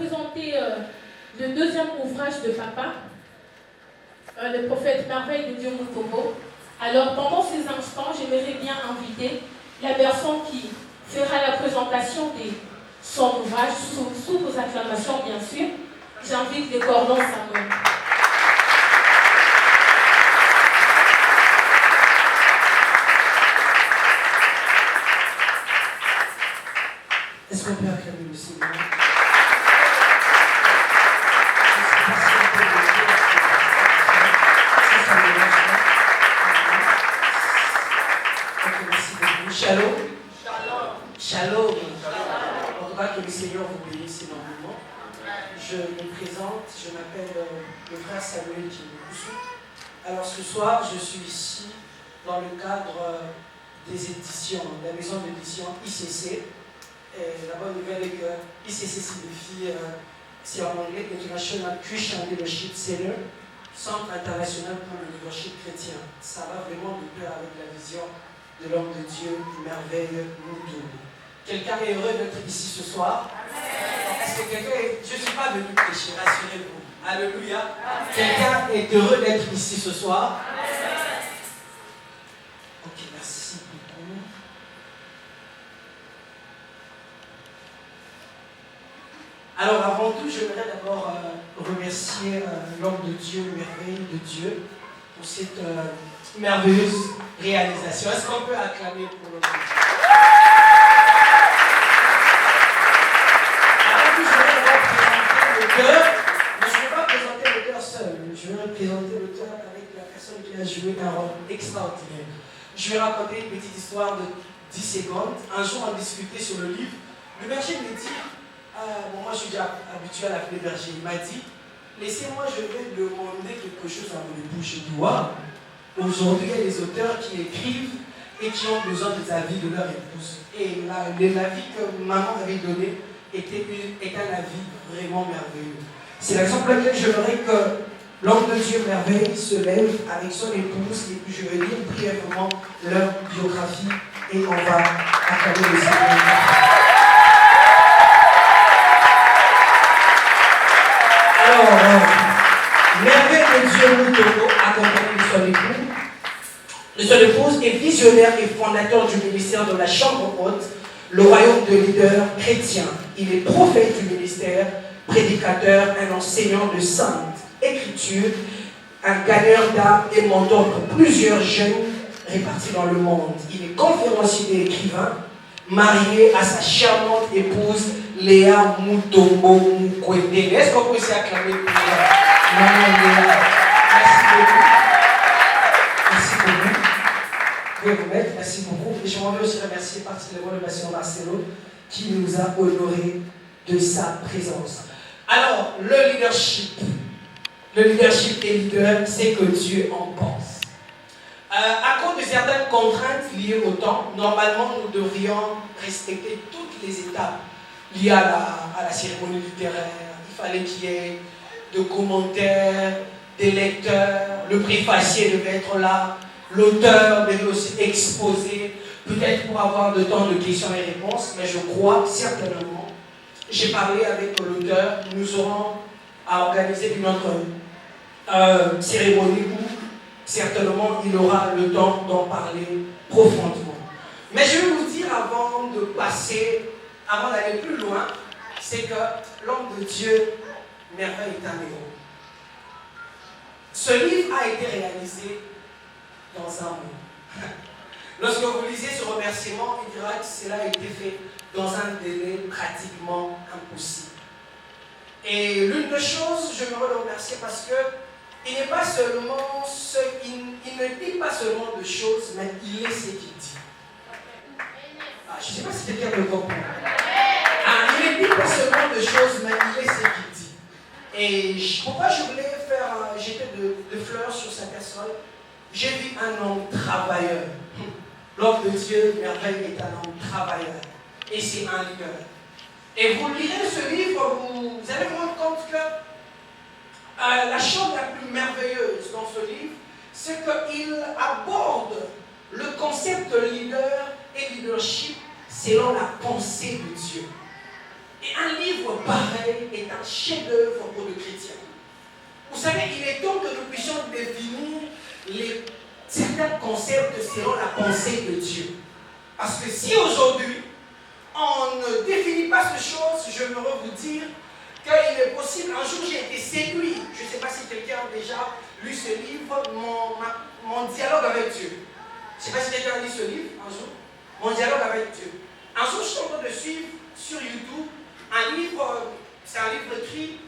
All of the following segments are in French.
présenter le deuxième ouvrage de papa, le prophète Merveille de Dieu Mutombo. Alors, pendant ces instants, j'aimerais bien inviter la personne qui fera la présentation de son ouvrage, sous vos acclamations, bien sûr. J'invite les cordons Samuel. Est-ce qu'on peut acclamer le Seigneur? Shalom. Shalom. En tout cas, que le Seigneur vous bénisse énormément. Je me présente, je m'appelle le frère Samuel Kimoussou. Alors ce soir, je suis ici dans le cadre des éditions, de la maison d'édition ICC. Et la bonne nouvelle est que ICC signifie, c'est en anglais, International Christian Leadership Center, Centre international pour le leadership chrétien. Ça va vraiment de pair avec la vision de l'homme de Dieu, Merveille Mutombo. Quelqu'un est heureux d'être ici ce soir? Est-ce que quelqu'un est... Je ne suis pas venu prêcher, rassurez-vous. Alléluia. Quelqu'un est heureux d'être ici ce soir? Ok, merci beaucoup. Alors avant tout, j'aimerais d'abord remercier l'homme de Dieu, Merveille de Dieu, pour cette merveilleuse réalisation. Est-ce qu'on peut acclamer pour l'homme de Dieu? Avant tout, je vais d'abord présenter l'auteur, mais je ne vais pas présenter l'auteur seul. Je vais présenter l'auteur avec la personne qui a joué un rôle extraordinaire. Je vais raconter une petite histoire de 10 secondes. Un jour, on discutait sur le livre. Le berger me dit, bon, moi je suis déjà habitué à l'appeler berger, il m'a dit, laissez-moi, je vais demander quelque chose à mon époux. Je dis, waouh, aujourd'hui il y a des auteurs qui écrivent et qui ont besoin des avis de leur épouse. Et l'avis que maman avait donné est un avis vraiment merveilleux. C'est la raison pour laquelle je voudrais que l'homme de Dieu Merveille se lève avec son épouse et puis je vais lire brièvement leur biographie et on va acclamer le Seigneur. Alors, Merveille de Dieu Mutombo, accompagné de son épouse, est visionnaire et fondateur du ministère de la Chambre haute, le royaume de leaders chrétiens. Il est prophète du ministère, prédicateur, un enseignant de sainte écriture, un gagneur d'âme et mentor pour plusieurs jeunes répartis dans le monde. Il est conférencier et écrivain, marié à sa charmante épouse Léa Mutombo Mukwende. Est-ce qu'on peut aussi acclamer pour Maman Léa? Merci beaucoup. Merci beaucoup. Vous pouvez vous mettre, merci beaucoup. Et je voudrais aussi remercier particulièrement le pasteur Marcelo qui nous a honorés de sa présence. Alors, le leadership des leaders, c'est que Dieu en pense. À cause de certaines contraintes liées au temps, normalement nous devrions respecter toutes les étapes liées à la cérémonie littéraire. Il fallait qu'il y ait de commentaires, des lecteurs, le préfacier devait être là, l'auteur devait aussi exposer, peut-être pour avoir de temps de questions et réponses, mais je crois certainement, j'ai parlé avec l'auteur, nous aurons à organiser une autre cérémonie où certainement il aura le temps d'en parler profondément. Mais je vais vous dire avant d'aller plus loin, c'est que l'homme de Dieu, Merveille, est un héros. Ce livre a été réalisé dans un mois. Lorsque vous lisez ce remerciement, il dira que cela a été fait dans un délai pratiquement impossible. Et l'une des choses, je me le remercier parce que il n'est pas seulement il ne dit pas seulement de choses, mais il est ce qu'il dit. Je ne sais pas si quelqu'un me comprend. Il ne dit pas seulement de choses, mais il est ce qu'il dit. Et pourquoi je voulais jeter de fleurs sur sa personne? J'ai vu un homme travailleur. L'homme de Dieu, Merveille, est un homme travailleur. Et c'est un leader. Et vous lirez ce livre, vous allez vous rendre compte que la chose la plus merveilleuse dans ce livre, c'est qu'il aborde le concept de leader et leadership selon la pensée de Dieu. Et Et un livre pareil est un chef-d'œuvre pour le chrétien. Vous savez, il est temps que nous puissions définir certains concepts selon la pensée de Dieu. Parce que si aujourd'hui, on ne définit pas ces choses, je voudrais vous dire qu'il est possible. Un jour, j'ai été séduit. Je ne sais pas si quelqu'un a déjà lu ce livre, mon dialogue avec Dieu. Je ne sais pas si quelqu'un a lu ce livre un jour. Mon dialogue avec Dieu. Un jour, je suis en train de suivre sur YouTube un livre, c'est un livre écrit,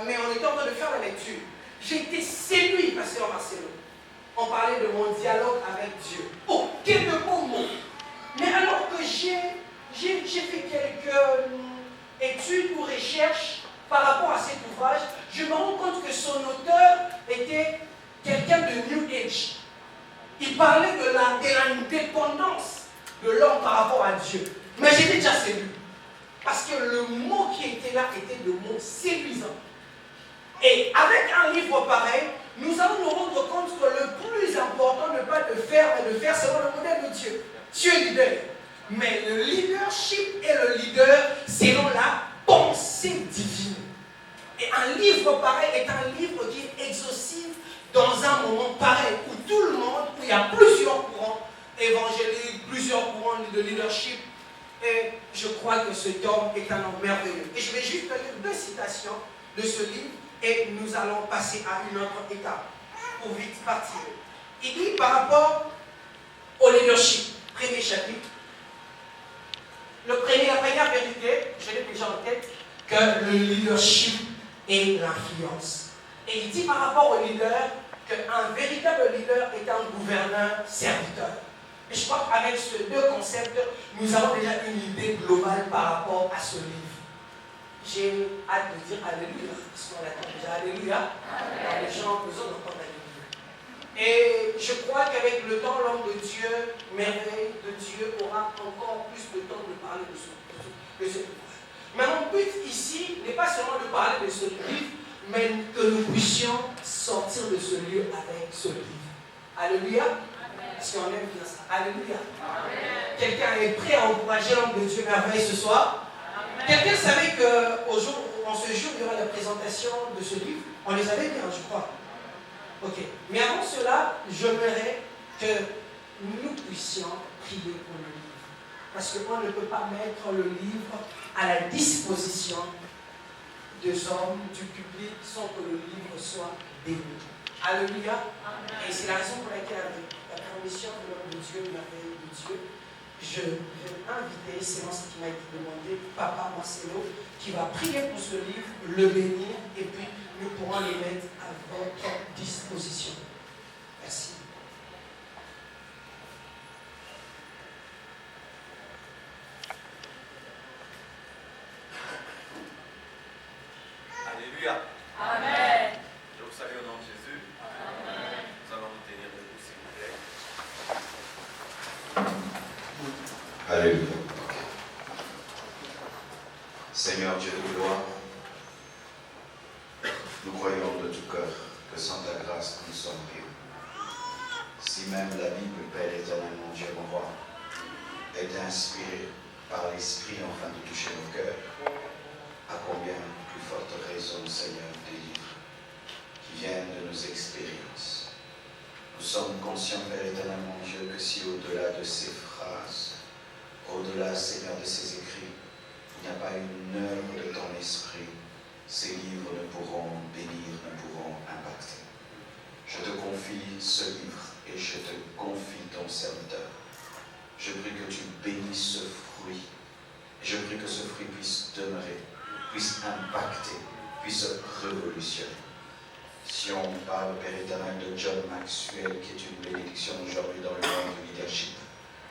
mais on était en train de faire la lecture. J'ai été séduit, pasteur Marcelo. On parlait de mon dialogue avec Dieu. Oh, quel beau mot! Mais alors que j'ai fait quelques études ou recherches par rapport à cet ouvrage, je me rends compte que son auteur était quelqu'un de New Age. Il parlait de la dépendance de l'homme par rapport à Dieu. Mais j'étais déjà séduit. Parce que le mot qui était là était le mot séduisant. Et avec un livre pareil, nous allons nous rendre compte que le plus important n'est pas de faire, mais de faire selon le modèle de Dieu. Dieu est leader. Mais le leadership est le leader selon la pensée divine. Et un livre pareil est un livre qui est exhaustif dans un moment pareil, où tout le monde, où il y a plusieurs courants évangéliques, plusieurs courants de leadership. Et je crois que cet homme est un homme merveilleux. Et je vais juste lire 2 citations de ce livre et nous allons passer à une autre étape pour vite partir. Il dit par rapport au leadership, premier chapitre, la première vérité, je l'ai déjà en tête, que le leadership est l'influence. Et il dit par rapport au leader qu'un véritable leader est un gouverneur-serviteur. Et je crois qu'avec ces 2 concepts, nous avons déjà une idée globale par rapport à ce livre. J'ai hâte de dire Alléluia, parce qu'on attend déjà Alléluia. Amen. Les gens, nous autres, entendent Alléluia. Et je crois qu'avec le temps, l'homme de Dieu, merveille de Dieu, aura encore plus de temps de parler de ce livre. Mais mon but ici n'est pas seulement de parler de ce livre, mais que nous puissions sortir de ce lieu avec ce livre. Alléluia. Parce qu'on aime bien ça. Alléluia. Quelqu'un est prêt à encourager l'homme de Dieu merveille ce soir? Quelqu'un savait qu'en ce jour, il y aura la présentation de ce livre? On les avait bien, je crois. Ok. Mais avant cela, j'aimerais que nous puissions prier pour le livre. Parce qu'on ne peut pas mettre le livre à la disposition des hommes, du public, sans que le livre soit béni. Alléluia. Amen. Et c'est la raison pour laquelle, avec la permission de l'homme de Dieu, merveille de Dieu, je vais inviter, selon ce qui m'a été demandé, Papa Marcelo, qui va prier pour ce livre, le bénir, et puis nous pourrons le mettre à votre disposition. Merci. Alléluia. Amen. Je vous salue au nom de Jésus. Amen. Nous allons nous tenir debout, s'il vous plaît. Alléluia. Seigneur Dieu de gloire, nous croyons de tout cœur que sans ta grâce nous sommes rien. Si même la Bible, Père éternel, mon Dieu, mon roi, est inspirée par l'Esprit afin de toucher nos cœurs, à combien plus forte raison, Seigneur, des livres qui viennent de nos expériences. Nous sommes conscients, Père éternel, mon Dieu, que si au-delà de ces phrases, au-delà, Seigneur, de ces écrits, il n'y a pas une œuvre de ton esprit, ces livres ne pourront bénir, ne pourront impacter. Je te confie ce livre et je te confie ton serviteur. Je prie que tu bénisses ce fruit. Et je prie que ce fruit puisse demeurer, puisse impacter, puisse révolutionner. Si on parle, Père éternel, de John Maxwell, qui est une bénédiction aujourd'hui dans le monde du leadership,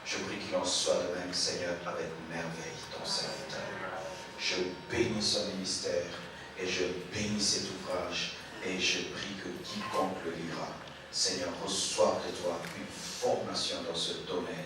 je prie qu'il en soit de même, Seigneur, avec merveille, ton serviteur. Je bénis son ministère et je bénis cet ouvrage et je prie que quiconque le lira, Seigneur, reçoive de toi une formation dans ce domaine